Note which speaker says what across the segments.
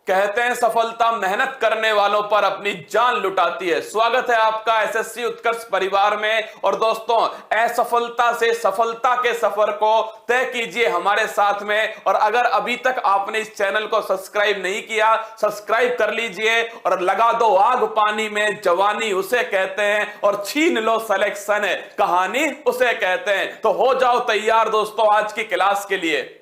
Speaker 1: कहते हैं सफलता मेहनत करने वालों पर अपनी जान लुटाती है। स्वागत है आपका एसएससी उत्कर्ष परिवार में। और दोस्तों, असफलता से सफलता के सफर को तय कीजिए हमारे साथ में। और अगर अभी तक आपने इस चैनल को सब्सक्राइब नहीं किया, सब्सक्राइब कर लीजिए और लगा दो आग पानी में। जवानी उसे कहते हैं और छीन लो सिलेक्शन, कहानी उसे कहते हैं। तो हो जाओ तैयार दोस्तों आज की क्लास के लिए।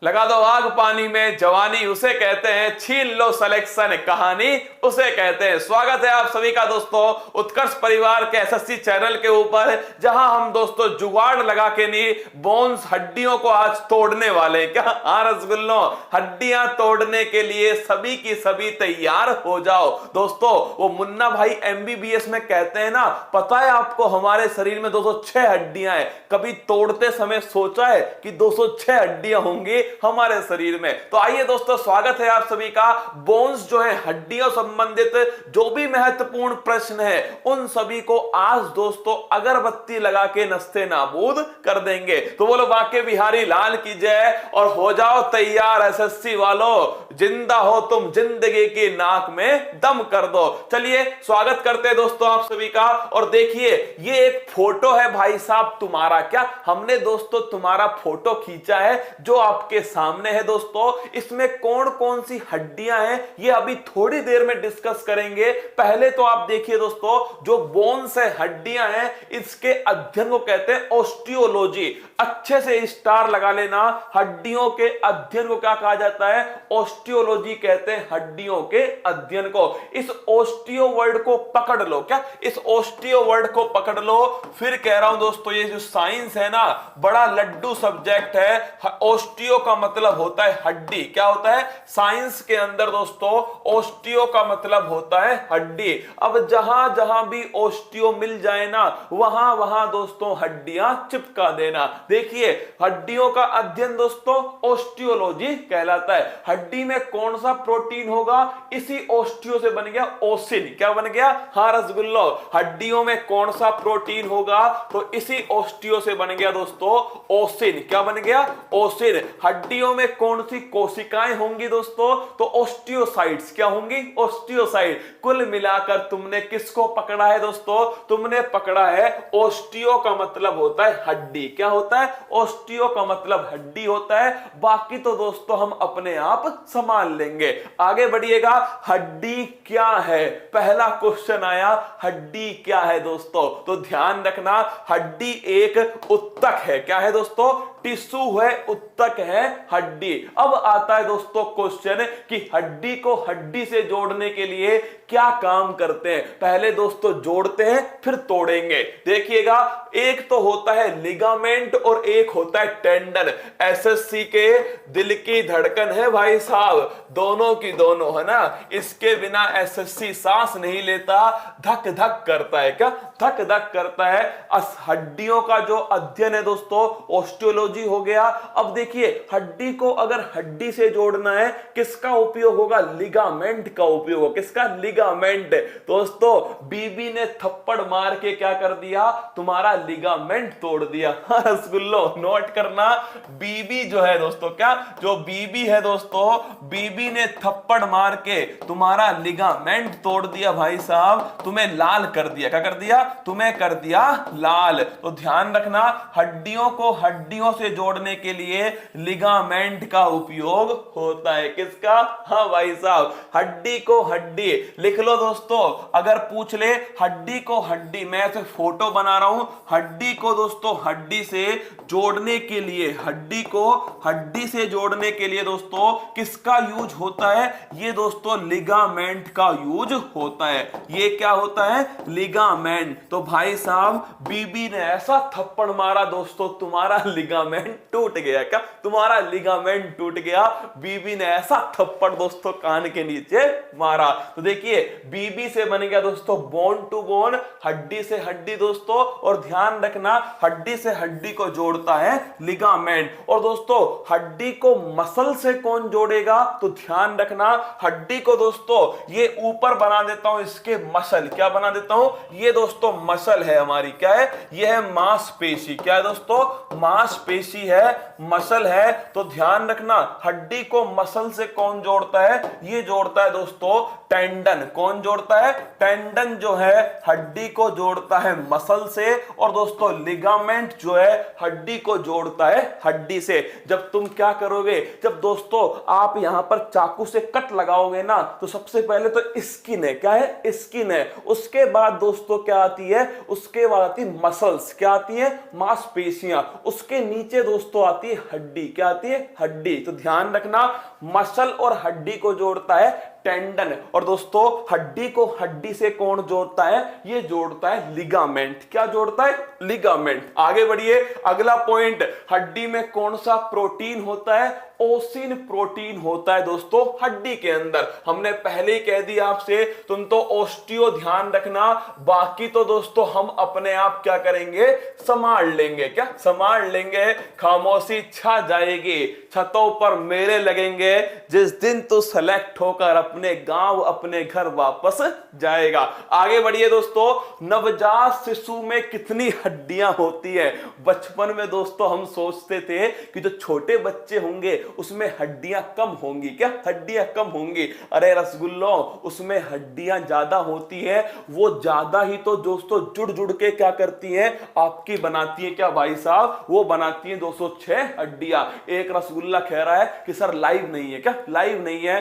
Speaker 1: लगा दो आग पानी में, जवानी उसे कहते हैं, छीन लो सिलेक्शन, कहानी उसे कहते हैं। स्वागत है आप सभी का दोस्तों उत्कर्ष परिवार के एसएससी चैनल के ऊपर, जहां हम दोस्तों जुगाड़ लगा के नहीं, बोन्स हड्डियों को आज तोड़ने वाले हैं। क्या हाँ रसगुल्लो, हड्डियां तोड़ने के लिए सभी की सभी तैयार हो जाओ दोस्तों। वो मुन्ना भाई एमबीबीएस में कहते हैं ना, पता है आपको हमारे शरीर में 206 हड्डियां हैं। कभी तोड़ते समय सोचा है कि 206 हड्डियां होंगी हमारे शरीर में? तो आइए दोस्तों, स्वागत है आप सभी का। बोन्स जो है, हड्डियों संबंधित जो भी महत्वपूर्ण प्रश्न है, उन सभी को आज दोस्तों अगरबत्ती लगा के नस्ते नाबूद कर देंगे। तो बोलो बाके बिहारी लाल की जय और हो जाओ तैयार एसएससी वालों। जिंदा हो तुम, जिंदगी की नाक में दम कर दो। चलिए स्वागत करते हैं दोस्तों आप सभी का। और देखिए, ये एक फोटो है भाई साहब तुम्हारा। क्या हमने दोस्तों तुम्हारा फोटो खींचा है जो आपके सामने है दोस्तों। इसमें कौन कौन सी हड्डियां हैं ये अभी थोड़ी देर में डिस्कस करेंगे। पहले तो आप देखिए दोस्तों, जो बोन्स है, हड्डियां हैं, इसके अध्ययन को कहते हैं ऑस्टियोलॉजी। अच्छे से स्टार लगा लेना। हड्डियों के अध्ययन को क्या कहा जाता है? ऑस्टियोलॉजी कहते हैं हड्डियों के अध्ययन को। इस ऑस्टियो वर्ड को पकड़ लो। क्या इस ऑस्टियो वर्ड को पकड़ लो। फिर कह रहा हूं दोस्तों, ये जो साइंस है ना, बड़ा लड्डू सब्जेक्ट है। ऑस्टियो का मतलब होता है हड्डी। क्या होता है साइंस के अंदर दोस्तों? ऑस्टियो का मतलब होता है हड्डी। अब जहां जहां भी ऑस्टियो मिल जाए ना, वहां वहां दोस्तों हड्डियां चिपका देना। देखिए, हड्डियों का अध्ययन दोस्तों ऑस्टियोलॉजी कहलाता है। हड्डी में कौन सा प्रोटीन होगा? इसी ऑस्टियो से बन गया ओसिन। क्या बन गया? हाँ रसगुल्लो, हड्डियों में कौन सा प्रोटीन होगा? तो इसी ऑस्टियो से बन गया दोस्तों ओसिन। क्या बन गया? ओसिन। हड्डियों में कौन सी कोशिकाएं होंगी दोस्तों? तो ऑस्टियोसाइट्स। क्या होंगी? ऑस्टियोसाइट। कुल मिलाकर तुमने किसको पकड़ा है दोस्तों? तुमने पकड़ा है ऑस्टियो का मतलब होता है हड्डी। क्या होता है? ऑस्टियो का मतलब हड्डी होता है। बाकी तो दोस्तों हम अपने आप संभाल लेंगे। आगे बढ़िएगा। हड्डी क्या है? पहला क्वेश्चन आया, हड्डी क्या है दोस्तों? तो ध्यान रखना, हड्डी एक उत्तक है। क्या है दोस्तों? टिश्यू है, उत्तक है हड्डी। अब आता है दोस्तों क्वेश्चन कि हड्डी को हड्डी से जोड़ने के लिए क्या काम करते हैं? पहले दोस्तों जोड़ते हैं, फिर तोड़ेंगे। देखिएगा, एक तो होता है लिगामेंट और एक होता है टेंडन। एसएससी के दिल की धड़कन है भाई साहब, दोनों की दोनों है ना। इसके बिना एसएससी सांस नहीं लेता, धक धक करता है। क्या धक धक करता है? हड्डियों का जो अध्ययन है दोस्तों ऑस्टियोलॉजी हो गया। अब देखिए, हड्डी को अगर हड्डी से जोड़ना है, किसका उपयोग होगा? लिगामेंट का उपयोग होगा। किसका? लिगामेंट। दोस्तों बीबी ने थप्पड़ मार के क्या कर दिया? तुम्हारा लिगामेंट तोड़ दिया। हाँ रसगुल्लो, नोट करना, बीबी जो है दोस्तों, क्या जो बीबी है दोस्तों, बीबी ने थप्पड़ मार के तुम्हारा लिगामेंट तोड़ दिया भाई साहब। तुम्हें लाल कर दिया। क्या कर दिया? तुम्हें कर दिया लाल। तो ध्यान रखना, हड्डियों को हड्डियों से जोड़ने के लिए लिगामेंट का उपयोग होता है। किसका? हाँ भाई साहब, हड्डी को हड्डी। लिख लो दोस्तों, अगर पूछ ले हड्डी को हड्डी, मैं ऐसे फोटो बना रहा हूं, हड्डी को दोस्तों हड्डी से जोड़ने के लिए, हड्डी को हड्डी से जोड़ने के लिए दोस्तों किसका यूज होता है? ये दोस्तों लिगामेंट का यूज होता है। ये क्या होता है? लिगामेंट। तो भाई साहब बीबी ने ऐसा थप्पड़ मारा दोस्तों, तुम्हारा लिगामेंट लिगामेंट टूट गया। क्या तुम्हारा लिगामेंट टूट गया? बीबी ने ऐसा थप्पड़ दोस्तों कान के नीचे मारा। तो देखिए बीबी से बन गया दोस्तों बोन टू बोन, हड्डी से हड्डी दोस्तों, और ध्यान रखना हड्डी से हड्डी को जोड़ता है लिगामेंट। और दोस्तों हड्डी को मसल से कौन जोड़ेगा? तो ध्यान रखना हड्डी को दोस्तों ये ऊपर बना देता हूं इसके मसल। क्या बना देता हूं? ये दोस्तों मसल है हमारी। क्या है? ये है मांसपेशी। क्या है दोस्तों? मांसपेशी है, मसल है। तो ध्यान रखना हड्डी को मसल से कौन जोड़ता है? ये जोड़ता है दोस्तों टेंडन। कौन जोड़ता है? टेंडन जो है हड्डी को जोड़ता है मसल से, और दोस्तों लिगामेंट जो है हड्डी को जोड़ता है हड्डी से। जब तुम क्या करोगे, जब दोस्तों आप यहां पर चाकू से कट लगाओगे ना, तो सबसे पहले तो स्किन है। क्या है? स्किन है। उसके बाद दोस्तों क्या आती है? उसके बाद आती है मसल्स। क्या आती है? मांसपेशियां। उसके नीचे दोस्तों आती है हड्डी। क्या आती है? हड्डी। तो ध्यान रखना मसल और हड्डी को जोड़ता है टेंडन, और दोस्तों हड्डी को हड्डी से कौन जोड़ता है? ये जोड़ता है लिगामेंट। क्या जोड़ता है? लिगामेंट। आगे बढ़िए, अगला पॉइंट, हड्डी में कौन सा प्रोटीन होता है? ओसिन प्रोटीन होता है दोस्तों हड्डी के अंदर। हमने पहले ही कह दिया आपसे, तुम तो ओस्टियो ध्यान रखना, बाकी तो दोस्तों हम अपने आप क्या करेंगे? संभाल लेंगे। क्या संभाल लेंगे? खामोशी छा जाएगी, छतों पर मेले लगेंगे, जिस दिन तू सेलेक्ट होकर अपने गांव अपने घर वापस जाएगा। आगे बढ़िए दोस्तों, नवजात शिशु में कितनी हड्डियां होती है? बचपन में दोस्तों हम सोचते थे कि जो छोटे बच्चे होंगे उसमें हड्डियां कम होंगी। क्या हड्डियां कम होंगी? अरे रसगुल्लो, उसमें हड्डियां ज्यादा होती है। वो ज्यादा ही तो दोस्तों जुड़ जुड़ के क्या करती हैं? आपकी बनाती है क्या भाई साहब? वो बनाती है 206 हड्डियां। एक रसगुल्ला कह रहा है कि सर लाइव नहीं है। क्या लाइव नहीं है?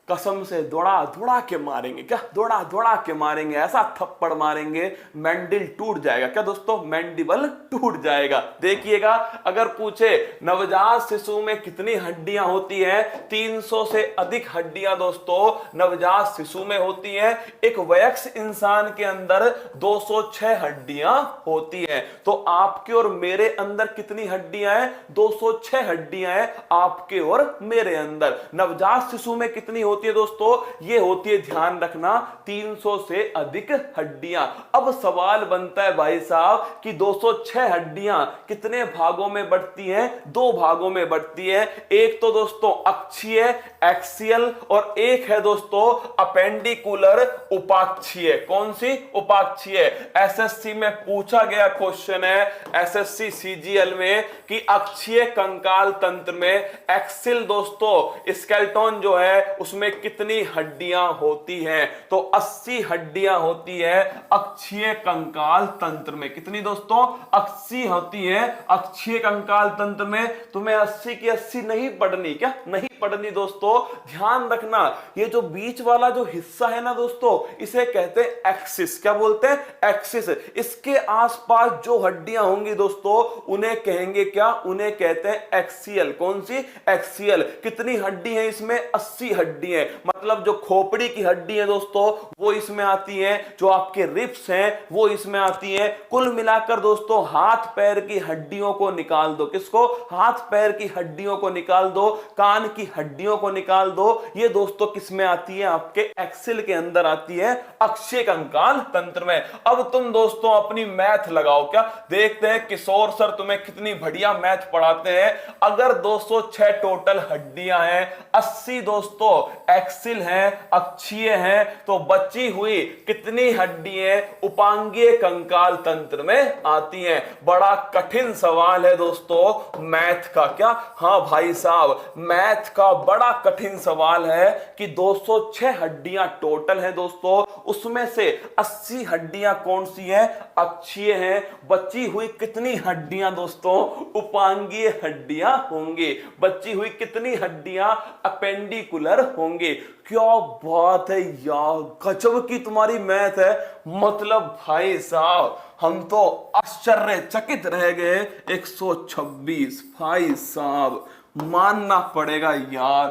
Speaker 1: कसम से दौड़ा दौड़ा के मारेंगे। क्या दौड़ा दौड़ा के मारेंगे, ऐसा थप्पड़ मारेंगे मैंडिल टूट जाएगा। क्या दोस्तों? मैंडिबल टूट जाएगा। देखिएगा अगर पूछे नवजात शिशु में कितनी हड्डियां होती हैं? 300 से अधिक हड्डियां दोस्तों नवजात शिशु में होती हैं। एक वयस्क इंसान के अंदर 206 हड्डियां होती हैं। तो आपके और मेरे अंदर कितनी हड्डियां हैं? 206 हड्डियां हैं आपके और मेरे अंदर। नवजात शिशु में कितनी होती है दोस्तों? ये होती है, ध्यान रखना, 300 से अधिक हड्डियां। अब सवाल बनता है भाई साहब कि 206 हड्डियां कितने भागों में बढ़ती हैं? 2 भागों में बढ़ती है। एक तो दोस्तों अक्षीय एक्सियल, और एक है दोस्तों अपेंडिकुलर उपाक्षीय। कौन सी? उपाक्षीय। एसएससी में पूछा गया क्वेश्चन है, एसएससी सीजीएल में, कि अक्षीय कंकाल तंत्र में एक्सिल दोस्तों स्केलेटन जो है उसमें कितनी हड्डियां होती हैं? तो 80 हड्डियां होती है अक्षीय कंकाल तंत्र में। कितनी दोस्तों? 80 होती है अक्षीय कंकाल तंत्र में। तुम्हें 80 की 80 नहीं पढ़नी। क्या नहीं पढ़नी दोस्तों? ध्यान रखना ये जो बीच वाला जो हिस्सा है ना दोस्तों, इसे कहते हैं एक्सिस। क्या बोलते हैं? एक्सिस। इसके आसपास जो हड्डियां होंगी दोस्तों उन्हें कहेंगे क्या? उन्हें कहते हैं एक्सियल। कौन सी? एक्सियल। कितनी हड्डी है इसमें? 80 हड्डी है। मतलब जो खोपड़ी की हड्डी है दोस्तों वो इसमें आती है, जो आपके रिब्स हैं वो इसमें आती हैं। कुल मिलाकर दोस्तों हाथ पैर की हड्डियों को निकाल दो। किसको? हाथ पैर की हड्डियों को निकाल दो, कान की हड्डियों को निकाल दो। ये दोस्तों किस में आती है? आपके एक्सिल के अंदर आती है, अक्षीय कंकाल तंत्र में। अब तुम दोस्तों अपनी मैथ लगाओ। क्या देखते हैं किशोर सर तुम्हें कितनी बढ़िया मैथ पढ़ाते हैं। अगर 206 टोटल हड्डियां हैं, 80 दोस्तों एक्सिल है, अक्षीय है, तो बची हुई कितनी हड्डियां उपांगीय कंकाल तंत्र में आती हैं? बड़ा कठिन सवाल है दोस्तों मैथ का। क्या? हाँ भाई साहब, मैथ का बड़ा कठिन सवाल है कि 206 हड्डियां टोटल है दोस्तों, उसमें से 80 हड्डियां कौन सी हैं? अक्षीय हैं। बची हुई कितनी हड्डियां दोस्तों? उपांगीय हड्डियां होंगी। बची हुई कितनी हड्डियां? अपेंडिकुलर होंगे। क्या बात है यार, गजब की तुम्हारी मैथ है। मतलब भाई साहब हम तो आश्चर्यचकित रह गए। 126 भाई साहब, मानना पड़ेगा यार,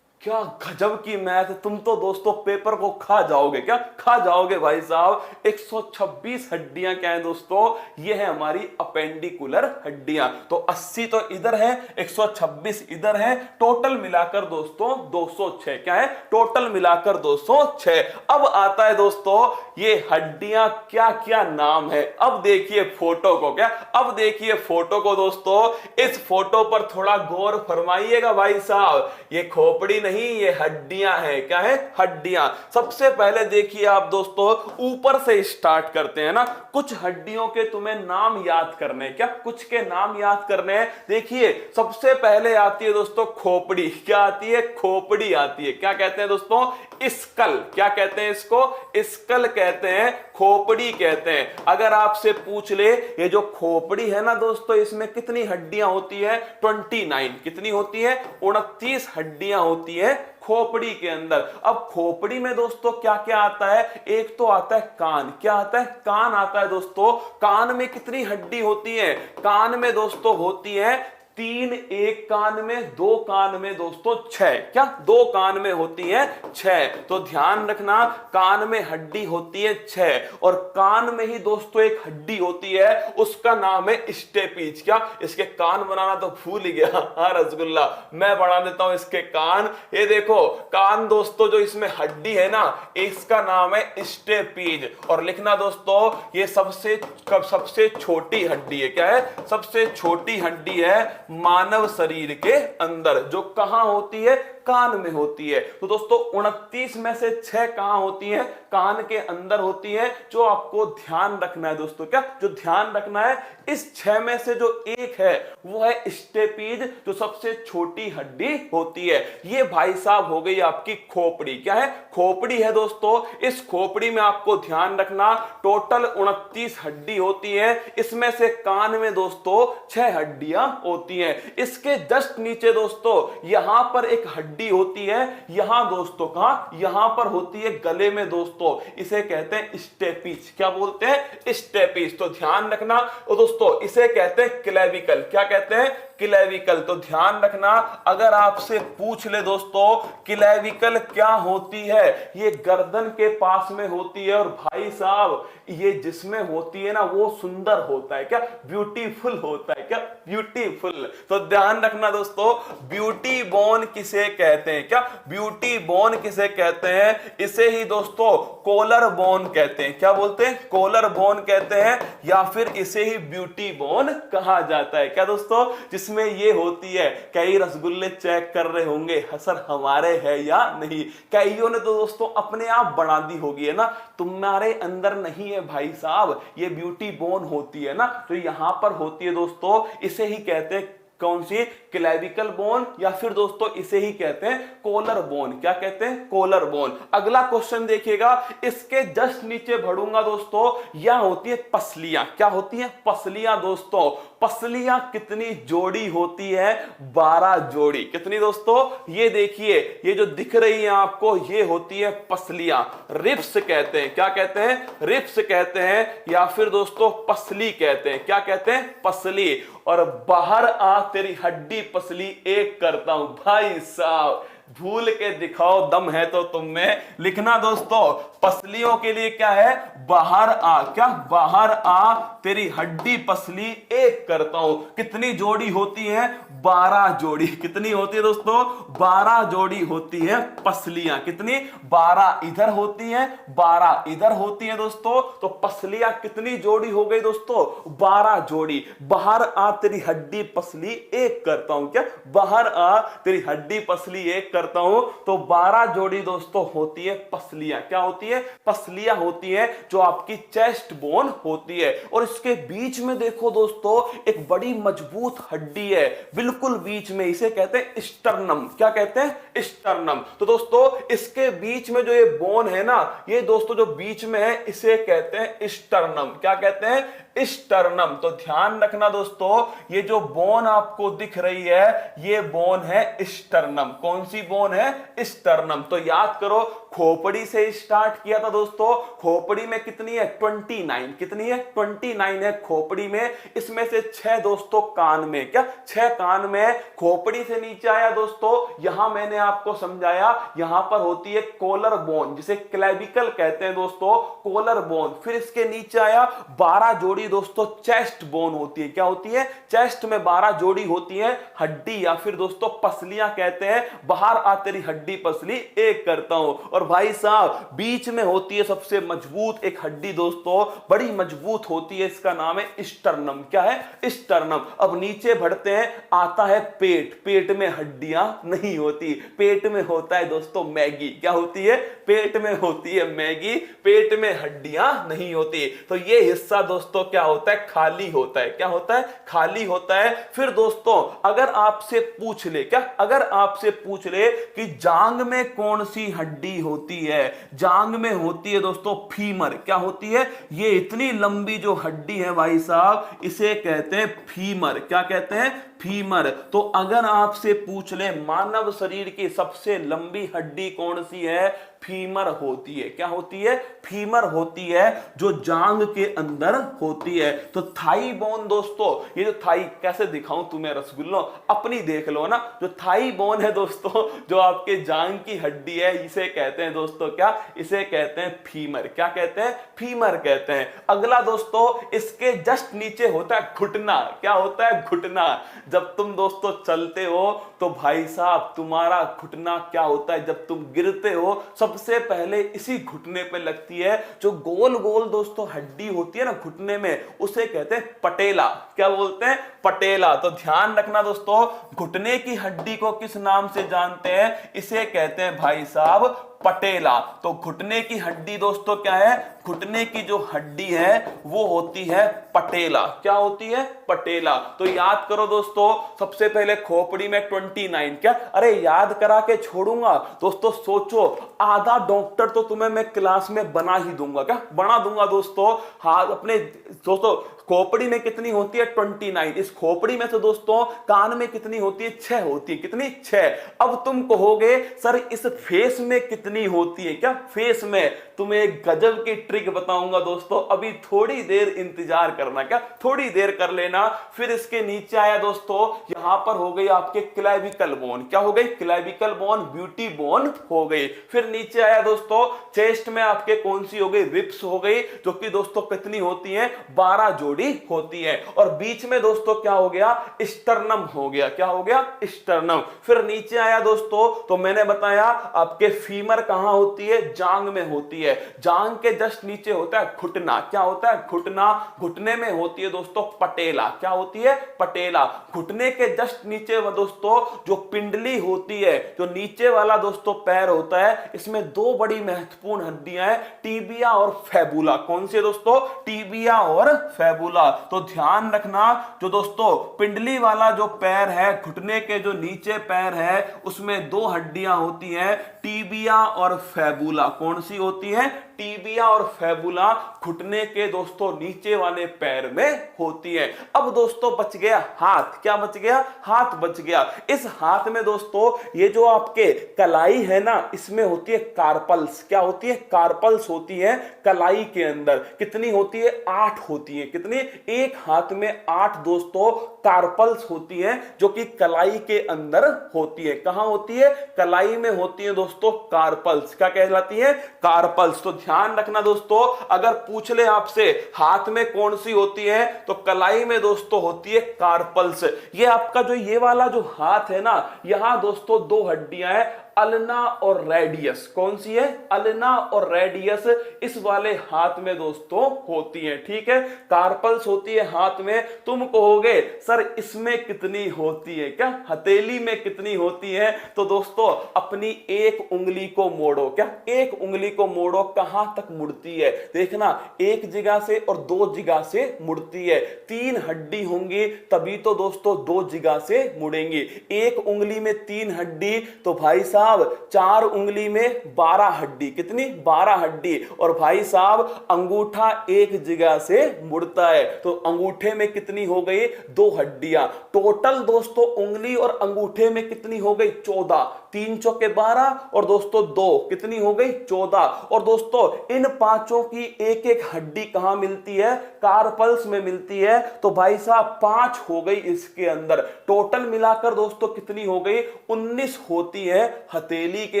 Speaker 1: क्या गजब की मैथ, तुम तो दोस्तों पेपर को खा जाओगे, क्या खा जाओगे भाई साहब। 126 हड्डियां क्या है दोस्तों, ये है हमारी अपेंडिकुलर हड्डियां। तो 80 तो इधर है, 126 इधर है, टोटल मिलाकर दोस्तों 206। क्या है, टोटल मिलाकर 206। अब आता है दोस्तों ये हड्डियां क्या क्या नाम है। अब देखिए फोटो को, क्या अब देखिए फोटो को दोस्तों, इस फोटो पर थोड़ा गौर फरमाइएगा भाई साहब। ये खोपड़ी नहीं, ये हड्डियां हैं। क्या है, हड्डियां। सबसे पहले देखिए आप दोस्तों, ऊपर से स्टार्ट करते हैं ना। कुछ हड्डियों के तुम्हें नाम याद करने, क्या कुछ के नाम याद करने हैं। देखिए सबसे पहले आती है दोस्तों खोपड़ी। क्या आती है, खोपड़ी आती है। क्या कहते हैं दोस्तों, स्कल। क्या कहते हैं इसको, स्कल कहते हैं, खोपड़ी कहते हैं। अगर आपसे पूछ ले ये जो खोपड़ी है ना दोस्तों, इसमें कितनी हड्डियां होती है, 29। कितनी होती है, 29 हड्डियां होती है खोपड़ी के अंदर। अब खोपड़ी में दोस्तों क्या क्या आता है, एक तो आता है कान। क्या आता है, कान आता है दोस्तों। कान में कितनी हड्डी होती है, कान में दोस्तों होती है 3, एक कान में, 2 कान में दोस्तों 6। क्या, 2 कान में होती है 6। तो ध्यान रखना, कान में हड्डी होती है 6, और कान में ही दोस्तों एक हड्डी होती है, उसका नाम है स्टेपीज। क्या, इसके कान बनाना तो भूल ही गया। हाँ रसगुल्ला, मैं बना देता हूं इसके कान। ये देखो कान दोस्तों, जो इसमें हड्डी है ना, इसका नाम है स्टेपीज। और लिखना दोस्तों, ये सबसे छोटी हड्डी है। क्या है, सबसे छोटी हड्डी है मानव शरीर के अंदर, जो कहां होती है, कान में होती है। तो दोस्तों 29 में से 6 कहां होती है, कान के अंदर होती है। जो आपको ध्यान रखना है दोस्तों, क्या जो ध्यान रखना है, इस 6 में से जो एक है वो है स्टेपीज, जो सबसे छोटी हड्डी होती है। ये भाई साहब हो गई आपकी खोपड़ी। क्या है, खोपड़ी है दोस्तों। इस खोपड़ी में आपको ध्यान रखना, टोटल 29 हड्डी होती है। इसमें से कान में दोस्तों 6 हड्डियां होती हैं। इसके जस्ट नीचे दोस्तों यहां पर एक हड्डी होती है। यहां दोस्तों कहां, यहां पर होती है गले में दोस्तों, इसे कहते हैं स्टेपीज। क्या बोलते हैं, स्टेपीज। तो ध्यान रखना और दोस्तों, इसे कहते हैं क्लेविकल। क्या कहते हैं, क्लेविकल। तो ध्यान रखना, अगर आपसे पूछ ले दोस्तों क्लेविकल क्या होती है, ये गर्दन के पास में होती है। और भाई साहब ये जिसमें होती है ना, वो सुंदर होता है। क्या, ब्यूटीफुल होता है। क्या, ब्यूटीफुल। तो ध्यान रखना दोस्तों, ब्यूटी बोन किसे कहते हैं, क्या ब्यूटी बोन किसे कहते हैं, इसे ही दोस्तों कॉलर बोन कहते हैं। क्या बोलते हैं, कॉलर बोन कहते हैं, या फिर इसे ही ब्यूटी बोन कहा जाता है। क्या दोस्तों, जिसमें ये होती है। कई रसगुल्ले चेक कर रहे होंगे सर हमारे है या नहीं, कईयों ने तो दोस्तों अपने आप बढ़ा दी होगी, है ना। तुम्हारे अंदर नहीं है भाई साहब, ये ब्यूटी बोन होती है ना, तो यहां पर होती है दोस्तों। इसे ही कहते हैं कौन सी, क्लेविकल बोन, या फिर दोस्तों इसे ही कहते हैं कॉलर बोन। क्या कहते हैं, कॉलर बोन। अगला क्वेश्चन देखिएगा, इसके जस्ट नीचे बढ़ूंगा दोस्तों, यह होती है पसलियां। क्या होती है, पसलियां दोस्तों। पसलियां कितनी जोड़ी होती है, 12 जोड़ी। कितनी दोस्तों, ये देखिए, ये जो दिख रही है आपको, ये होती है पसलियां। रिब्स कहते हैं। क्या कहते हैं, रिब्स कहते हैं, या फिर दोस्तों पसली कहते हैं। क्या कहते हैं, पसली। और बाहर आ तेरी हड्डी पसली एक करता हूं। भाई साहब भूल के दिखाओ, दम है तो तुम में। लिखना दोस्तों, पसलियों के लिए क्या है, बाहर आ। क्या, बाहर आ तेरी हड्डी पसली एक करता हूं। कितनी जोड़ी होती है, 12 जोड़ी। कितनी होती है दोस्तों, 12 जोड़ी होती है पसलियां। कितनी, 12 इधर होती है, 12 इधर होती है दोस्तों। तो पसलियां कितनी जोड़ी हो गई दोस्तों, 12 जोड़ी। बाहर आ तेरी हड्डी पसली एक करता हूं। क्या, बाहर आ तेरी हड्डी पसली एक करता हूं। तो 12 जोड़ी दोस्तों होती है पसलियां। क्या होती है, पसलियां होती है, जो आपकी चेस्ट बोन होती है। और इसके बीच में देखो दोस्तों, एक बड़ी मजबूत हड्डी है बिल्कुल बीच में, इसे कहते हैं स्टर्नम। क्या कहते हैं, स्टर्नम। तो दोस्तों इसके बीच में जो ये बोन है ना, ये दोस्तों जो बीच में है, इसे कहते हैं स्टर्नम। क्या कहते हैं, स्टर्नम। तो ध्यान रखना दोस्तों, ये जो बोन आपको दिख रही है, ये बोन है स्टर्नम। कौन सी बोन है स्टर्नम। तो याद करो, खोपड़ी से स्टार्ट किया था दोस्तों। खोपड़ी में कितनी है? 29। कितनी है? 29 है खोपड़ी में। इसमें से 6 दोस्तों कान में। क्या 6 कान में? खोपड़ी से नीचे आया दोस्तों, यहां मैंने आपको समझाया, यहां पर होती है कॉलर बोन, जिसे क्लेविकल कहते हैं दोस्तों, कॉलर बोन। फिर इसके नीचे आया 12 जोड़ी दोस्तों चेस्ट बोन होती है। क्या होती है? चेस्ट में 12 जोड़ी होती है हड्डी, या फिर दोस्तों पसलियां कहते हैं। बाहर आ तेरी हड्डी पसली एक करता हूं। और भाई साहब बीच में होती है सबसे मजबूत एक हड्डी दोस्तों, बड़ी मजबूत होती है, इसका नाम है स्टर्नम। क्या है? स्टर्नम। अब नीचे बढ़ते हैं, आता है पेट। पेट में हड्डियां नहीं होती, पेट में होता है दोस्तों मैगी। क्या होती है? पेट में होती है मैगी, पेट में हड्डियां नहीं होती। तो ये हिस्सा दोस्तों क्या होता है? खाली होता है। क्या होता है? खाली होता है। फिर दोस्तों अगर आपसे पूछ ले, क्या अगर आपसे पूछ ले कि जांग में कौन सी हड्डी होती है? जांग में होती है दोस्तों फीमर। क्या होती है? ये इतनी लंबी जो हड्डी है भाई साहब, इसे कहते हैं फीमर। क्या कहते हैं? फीमर। तो अगर आपसे पूछ ले मानव शरीर की सबसे लंबी हड्डी कौन सी है? फीमर होती है। क्या होती है? फीमर होती है, जो जांग के अंदर होती है। तो थाई बोन दोस्तों, ये जो थाई, कैसे दिखाऊं तुम्हें रसगुल्लो, अपनी देख लो ना। जो थाई बोन है दोस्तों, जो आपके जांग की हड्डी है, इसे कहते हैं दोस्तों क्या? इसे कहते हैं फीमर। क्या कहते हैं? फीमर कहते हैं। अगला दोस्तों, इसके जस्ट नीचे होता है घुटना। क्या होता है? घुटना। जब तुम दोस्तों चलते हो तो भाई साहब तुम्हारा घुटना क्या होता है? जब तुम गिरते हो सबसे पहले इसी घुटने पे लगती है, जो गोल गोल दोस्तों हड्डी होती है ना घुटने में, उसे कहते हैं पटेला। क्या बोलते हैं? पटेला। तो ध्यान रखना दोस्तों, घुटने की हड्डी को किस नाम से जानते हैं? इसे कहते हैं भाई साहब पटेला। तो घुटने की हड्डी दोस्तों क्या है? घुटने की जो हड्डी है वो होती है पटेला। क्या होती है? पटेला। तो याद करो दोस्तों, सबसे पहले खोपड़ी में 29। क्या? अरे याद करा के छोड़ूंगा दोस्तों, सोचो आधा डॉक्टर तो तुम्हें मैं क्लास में बना ही दूंगा। क्या बना दूंगा दोस्तों? हाँ, अपने दोस्तों खोपड़ी में कितनी होती है? 29। इस खोपड़ी में से दोस्तों कान में कितनी होती है? 6 होती है। कितनी? 6। अब तुम कहोगे सर इस फेस में कितनी होती है? क्या फेस में? तुम्हें एक गजब की ट्रिक बताऊंगा दोस्तों, अभी थोड़ी देर इंतजार करना। क्या थोड़ी देर कर लेना। फिर इसके नीचे आया दोस्तों, यहां पर हो गई आपके क्लेविकल बोन। क्या हो गई? क्लेविकल बोन, ब्यूटी बोन हो गई। फिर नीचे आया दोस्तों, चेस्ट में आपके कौन सी हो गई? रिब्स हो गई, जो कि दोस्तों कितनी होती है? 12 जोड़ी होती है। और बीच में दोस्तों क्या हो गया? स्टर्नम हो गया। क्या हो गया? स्टर्नम। फिर नीचे आया दोस्तों, तो मैंने बताया आपके फीमर कहां होती है? जांग में होती है। जांग के जस्ट नीचे होता है घुटना। क्या होता है? घुटना। घुटने में होती है दोस्तों पटेला। क्या होती है? पटेला। घुटने के जस्ट नीचे दोस्तों जो पिंडली होती है, जो नीचे वाला दोस्तों पैर होता है, इसमें 2 बड़ी महत्वपूर्ण हड्डियां हैं, टीबिया और फेबुला। कौन सी है दोस्तों? टीबिया और फेबुला। तो ध्यान रखना, जो दोस्तों पिंडली वाला जो पैर है, घुटने के जो नीचे पैर है, उसमें 2 हड्डियां होती हैं, टीबिया और फेबुला। कौन सी होती है? टीबिया और फेबुला घुटने के दोस्तों नीचे वाले पैर में होती है। अब दोस्तों बच गया हाथ। क्या बच गया? हाथ बच गया। इस हाथ में दोस्तों ये जो आपके कलाई है ना, इसमें होती है कार्पल्स। क्या होती है? कार्पल्स होती है कलाई के अंदर। कितनी होती है? 8 होती है। कितनी? एक हाथ में 8 दोस्तों कार्पल्स होती है, जो कि कलाई के अंदर होती है। कहां होती है? कलाई में होती है दोस्तों कार्पल्स। क्या कहलाती है? कार्पल्स। तो ध्यान रखना दोस्तों, अगर पूछ ले आपसे हाथ में कौन सी होती है, तो कलाई में दोस्तों होती है कार्पल्स। ये आपका जो ये वाला जो हाथ है ना, यहां दोस्तों 2 हड्डियां हैं, अल्ना और रेडियस। कौन सी है? अल्ना और रेडियस इस वाले हाथ में दोस्तों होती है। ठीक है, कार्पल्स होती है हाथ में। तुम कहोगे सर इसमें कितनी होती है? क्या हथेली में कितनी होती है? तो दोस्तों अपनी एक उंगली को मोड़ो। क्या एक उंगली को मोड़ो, कहां तक मुड़ती है? देखना, एक जगह से और 2 जगह से मुड़ती है। 3 हड्डी होंगी तभी तो दोस्तों 2 जगह से मुड़ेंगी। एक उंगली में 3 हड्डी, तो भाई साहब 4 उंगली में 12 हड्डी। कितनी? 12 हड्डी। और भाई साहब अंगूठा एक जगह से मुड़ता है, तो अंगूठे में कितनी हो गई? 2 हड्डियां। टोटल दोस्तों उंगली और अंगूठे में कितनी हो गई? 14। 3 चौके 12 और दोस्तों 2 कितनी हो गई 14। और दोस्तों इन पांचों की एक एक हड्डी कहां मिलती है, कार्पल्स में मिलती है। तो भाई साहब 5 हो गई इसके अंदर। टोटल मिलाकर दोस्तों कितनी हो गई 19 होती है हथेली के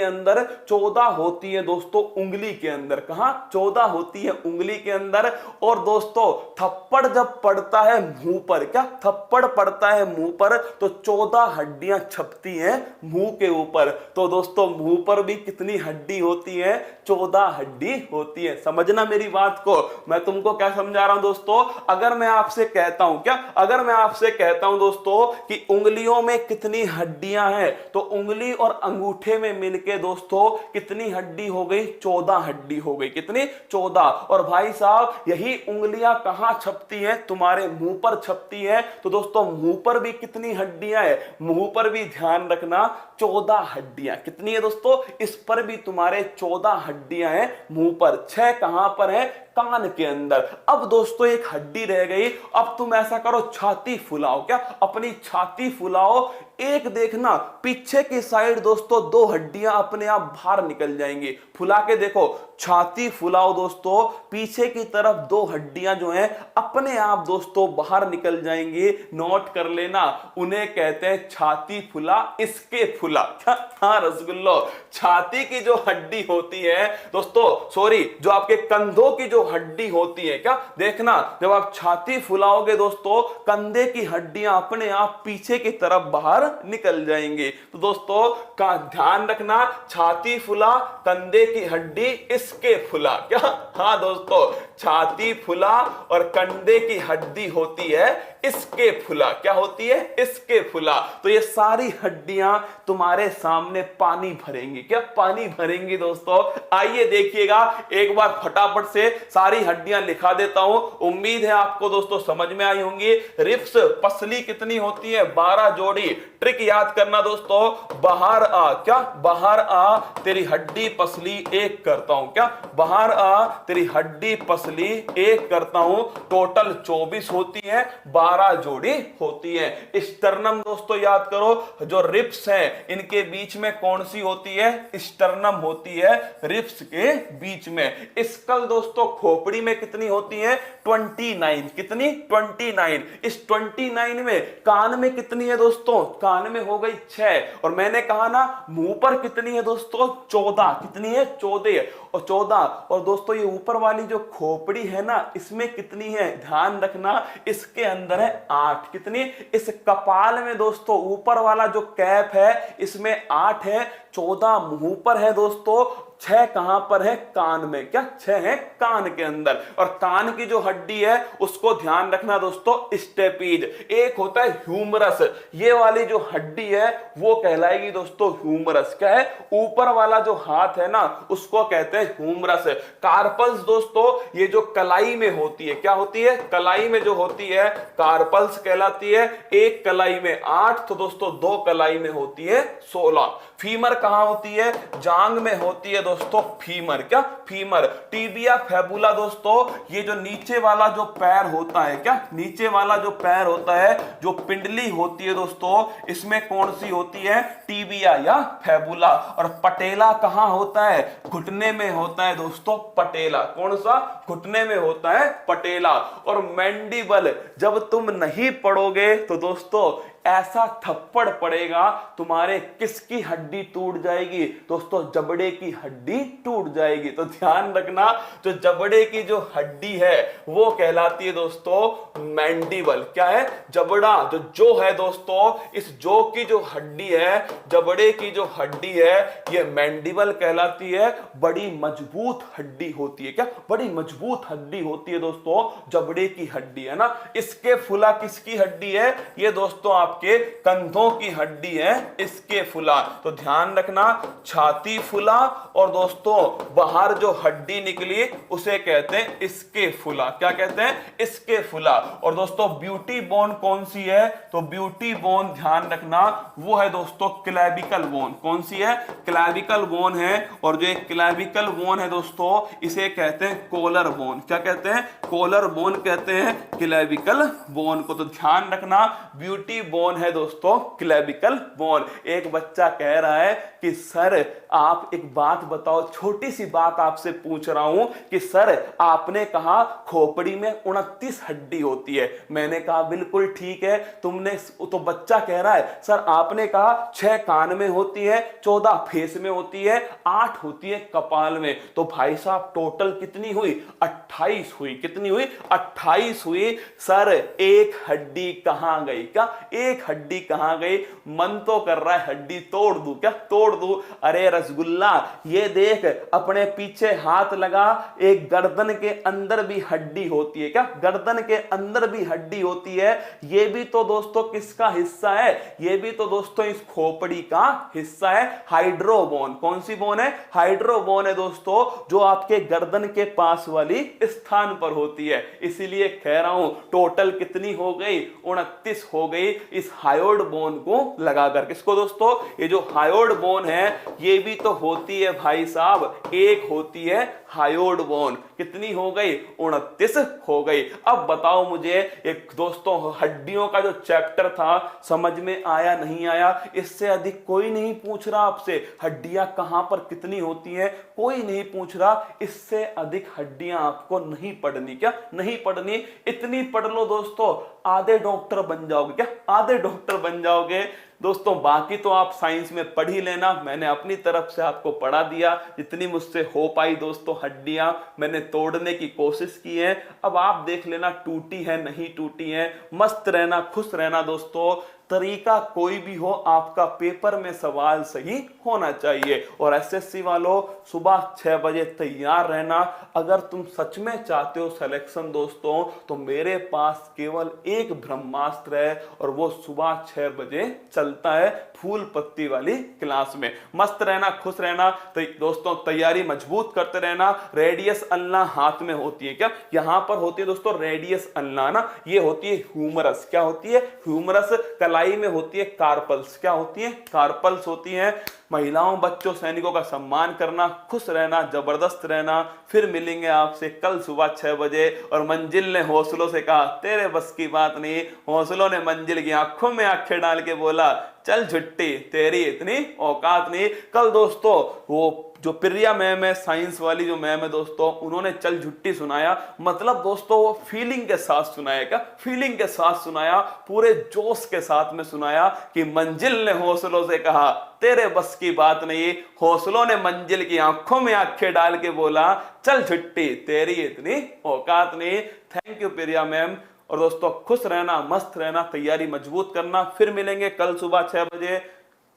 Speaker 1: अंदर, 14 होती है दोस्तों उंगली के अंदर। कहां 14 होती है उंगली के अंदर। और दोस्तों थप्पड़ जब पड़ता है मुंह पर, क्या थप्पड़ पड़ता है मुंह पर, तो 14 हड्डियां छपती हैं मुंह के ऊपर। तो दोस्तों मुंह पर भी कितनी हड्डी होती है 14 हड्डी होती है। समझना मेरी बात को, मैं तुमको क्या समझा रहा हूं दोस्तों। अगर मैं आपसे कहता हूं अगर मैं आपसे कहता हूं दोस्तों कि उंगलियों में कितनी हड्डियां हैं, तो उंगली और अंगूठे में मिलके दोस्तों कितनी हड्डी हो गई 14 हड्डी हो गई। कितनी 14। और भाई साहब यही उंगलियां कहां छपती हैं, तुम्हारे मुंह पर छपती है। तो दोस्तों मुंह पर भी कितनी हड्डियां है, मुंह पर भी ध्यान रखना 14 हड्डियां। कितनी है दोस्तों, इस पर भी तुम्हारे 14 हड्डियां हैं मुंह पर। 6 कहां पर है, कान के अंदर। अब दोस्तों एक हड्डी रह गई। अब तुम ऐसा करो छाती फुलाओ, क्या अपनी छाती फुलाओ। एक देखना पीछे की साइड दोस्तों 2 हड्डियां अपने आप बाहर निकल जाएंगी। फुला के देखो, छाती फुलाओ दोस्तों, पीछे की तरफ 2 हड्डियां जो हैं अपने आप दोस्तों बाहर निकल जाएंगी। नोट कर लेना, उन्हें कहते हैं छाती फुला, इसके फुला। हाँ रसगुल्लो, छाती की जो हड्डी होती है दोस्तों, सॉरी जो आपके कंधों की जो हड्डी होती है, क्या देखना जब आप छाती फुलाओगे दोस्तों, कंधे की हड्डियां अपने आप पीछे की तरफ बाहर निकल जाएंगे। तो दोस्तों का ध्यान रखना, छाती फुला, कंधे की हड्डी इसके फुला। क्या हाँ दोस्तों, छाती फुला और कंधे की हड्डी होती है इसके फुला। क्या होती है, इसके फुला। तो ये सारी हड्डियां तुम्हारे सामने पानी भरेंगी। क्या पानी भरेंगी दोस्तों। आइए देखिएगा एक बार फटाफट से सारी हड्डियां लिखा देता हूं। उम्मीद है आपको दोस्तों समझ में आई होंगी। रिप्स पसली कितनी होती है 12 जोड़ी। ट्रिक याद करना दोस्तों, बाहर आ, क्या बाहर आ तेरी हड्डी पसली एक करता हूं। क्या बाहर आ तेरी हड्डी पसली एक करता हूं। टोटल 24 होती है, 12 जोड़ी होती है। स्टर्नम दोस्तों याद करो, जो रिप्स हैं इनके बीच में कौन सी होती है, स्टर्नम होती है रिप्स के बीच में। स्कल दोस्तों खोपड़ी में कितनी होती है 29। कितनी 29। इस 29 में कान में कितनी है दोस्तों, कान में हो गई 6। और मैंने कहा ना मुंह पर कितनी है दोस्तों 14। कितनी है 14 और 14। और दोस्तों ये ऊपर वाली जो खोपड़ी है ना, इसमें कितनी है ध्यान रखना, इसके अंदर है 8। कितनी, इस कपाल में दोस्तों ऊपर वाला जो कैप है इसमें 8 है। 14 मुंह पर है दोस्तों, 6 कहां पर है कान में। क्या 6 है कान के अंदर। और कान की जो हड्डी है उसको ध्यान रखना दोस्तों स्टेपीज। एक होता है ह्यूमरस, ये वाली जो हड्डी है वो कहलाएगी दोस्तों ह्यूमरस। क्या है, ऊपर वाला जो हाथ है ना उसको कहते हैं ह्यूमरस। कार्पल्स दोस्तों ये जो कलाई में होती है, क्या होती है कलाई में जो होती है कार्पल्स कहलाती है। एक कलाई में 8, तो दोस्तों 2 कलाई में होती है 16। फीमर कहां होती है, जांग में होती है दोस्तों फीमर। क्या फीमर। टीबिया फेबुला दोस्तों ये जो नीचे वाला जो पैर होता है, क्या नीचे वाला जो पैर होता है, जो पिंडली होती है दोस्तों, इसमें कौन सी होती है टीबिया या फेबुला। और पटेला कहां होता है, घुटने में होता है दोस्तों पटेला। कौन सा, घुटने में होता है पटेला। और मैंडिबल जब तुम नहीं पढ़ोगे तो दोस्तों ऐसा थप्पड़ पड़ेगा तुम्हारे किसकी हड्डी टूट जाएगी दोस्तों, जबड़े की हड्डी टूट जाएगी। तो ध्यान रखना जो जबड़े की जो हड्डी है वो कहलाती है दोस्तों मैंडिबल। क्या है, जबड़ा जो है दोस्तों, इस जो की जो हड्डी है, जबड़े की जो हड्डी है ये मैंडिबल कहलाती है। बड़ी मजबूत हड्डी होती है। क्या बड़ी मजबूत हड्डी होती है दोस्तों जबड़े की हड्डी, है ना। इसके फुला किसकी हड्डी है, ये दोस्तों आपके कंधों की हड्डी है इसके फुला। तो ध्यान रखना छाती फुला और दोस्तों बाहर जो हड्डी निकली उसे कहते हैं इसके फुला। क्या कहते हैं, इसके फुला। और दोस्तों ब्यूटी बोन कौन सी है, तो ब्यूटी बोन ध्यान रखना वो है दोस्तों क्लेविकल बोन। कौन सी है, क्लेविकल बोन है। और जो एक क्लेविकल बोन है दोस्तों इसे कहते हैं कोलर बोन। क्या कहते हैं, कोलर बोन कहते हैं क्लेविकल बोन को। तो ध्यान रखना ब्यूटी बोन है दोस्तों? Clavicle bone. एक बच्चा कह रहा है कि सर आप एक बात बताओ, छोटी सी बात आपसे पूछ रहा हूं कि सर आपने कहा खोपड़ी में 29 हड्डी होती है। मैंने कहा बिल्कुल ठीक है तुमने। तो बच्चा कह रहा है सर आपने कहा 6 कान में होती है, 14 फेस में होती है, 8 होती है कपाल में। तो भाई साहब टोटल कितनी हुई? 28 हुई। कितनी हुई? 28 हुई। सर एक हड्डी कहां गई? क्या एक हड्डी कहां गई? मन तो कर रहा है हड्डी तोड़ दूं, क्या तोड़ दूं? अरे रसगुल्ला ये देख, अपने पीछे हाथ लगा, एक गर्दन के अंदर भी हड्डी होती है। क्या गर्दन के अंदर भी हड्डी होती है? ये भी तो दोस्तों किसका हिस्सा है? ये भी तो दोस्तों इस खोपड़ी का हिस्सा है। हाइड्रोबोन। कौन सी बोन है? हाइड्रोबोन है दोस्तों, जो आपके गर्दन के पास वाली स्थान पर होती है। इसीलिए कह रहा हूं टोटल कितनी हो गई? 29 हो गई इस हायोइड बोन को लगाकर। किसको दोस्तों? ये जो हायोइड बोन है ये भी तो होती है भाई साहब, एक होती है हायोइड बोन। कितनी हो गई? 29 हो गई। अब बताओ मुझे एक दोस्तों हड्डियों का जो चैप्टर था समझ में आया नहीं आया? इससे अधिक कोई नहीं पूछ रहा आपसे हड्डियां कहां पर कितनी होती हैं, कोई नहीं पूछ रहा। इससे अधिक हड्डियां आपको नहीं पढ़नी। क्या नहीं पढ़नी? इतनी पढ़ लो दोस्तों, आधे डॉक्टर बन जाओगे। क्या आधे डॉक्टर बन जाओगे दोस्तों? बाकी तो आप साइंस में पढ़ ही लेना, मैंने अपनी तरफ से आपको पढ़ा दिया। जितनी मुझसे हो पाई दोस्तों हड्डियां मैंने तोड़ने की कोशिश की है। अब आप देख लेना टूटी है नहीं टूटी है। मस्त रहना, खुश रहना दोस्तों। तरीका कोई भी हो, आपका पेपर में सवाल सही होना चाहिए। और एसएससी वालों सुबह 6 बजे तैयार रहना। अगर तुम सच में चाहते हो सिलेक्शन दोस्तों, तो मेरे पास केवल एक ब्रह्मास्त्र है और वो सुबह 6 बजे चलता है फूल पत्ती वाली क्लास में। मस्त रहना, खुश रहना। तो दोस्तों तैयारी मजबूत करते रहना। रेडियस अल्ना हाथ में होती है। क्या यहां पर होती है दोस्तों रेडियस अल्ना ना? ये होती है ह्यूमरस। क्या होती है? ह्यूमरस। कलाई में होती है कार्पल्स। क्या होती है? कार्पल्स होती है। महिलाओं, बच्चों, सैनिकों का सम्मान करना, खुश रहना, जबरदस्त रहना। फिर मिलेंगे आपसे कल सुबह 6 बजे। और मंजिल ने हौसलों से कहा तेरे बस की बात नहीं। हौसलों ने मंजिल की आंखों में आंखें डाल के बोला चल झुट्टी तेरी इतनी औकात नहीं। कल दोस्तों वो जो प्रिया मैम है, साइंस वाली जो मैम है दोस्तों, उन्होंने चल झुट्टी सुनाया। मतलब दोस्तों वो फीलिंग के साथ सुनाया। क्या फीलिंग के साथ सुनाया? पूरे जोश के साथ में सुनाया कि मंजिल ने हौसलों से कहा तेरे बस की बात नहीं। हौसलों ने मंजिल की आंखों में आंखें डाल के बोला चल झुट्टी तेरी इतनी औकात नहीं। Thank you Priya ma'am. और दोस्तों खुश रहना, मस्त रहना, तैयारी मजबूत करना। फिर मिलेंगे कल सुबह 6 बजे।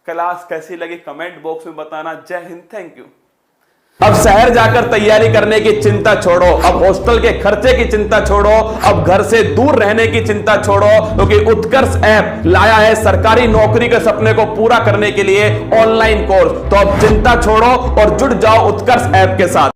Speaker 1: क्लास कैसी लगी कमेंट बॉक्स में बताना। जय हिंद, थैंक यू। अब शहर जाकर तैयारी करने की चिंता छोड़ो, अब हॉस्टल के खर्चे की चिंता छोड़ो, अब घर से दूर रहने की चिंता छोड़ो, क्योंकि उत्कर्ष ऐप लाया है सरकारी नौकरी के सपने को पूरा करने के लिए ऑनलाइन कोर्स। तो अब चिंता छोड़ो और जुड़ जाओ उत्कर्ष ऐप के साथ।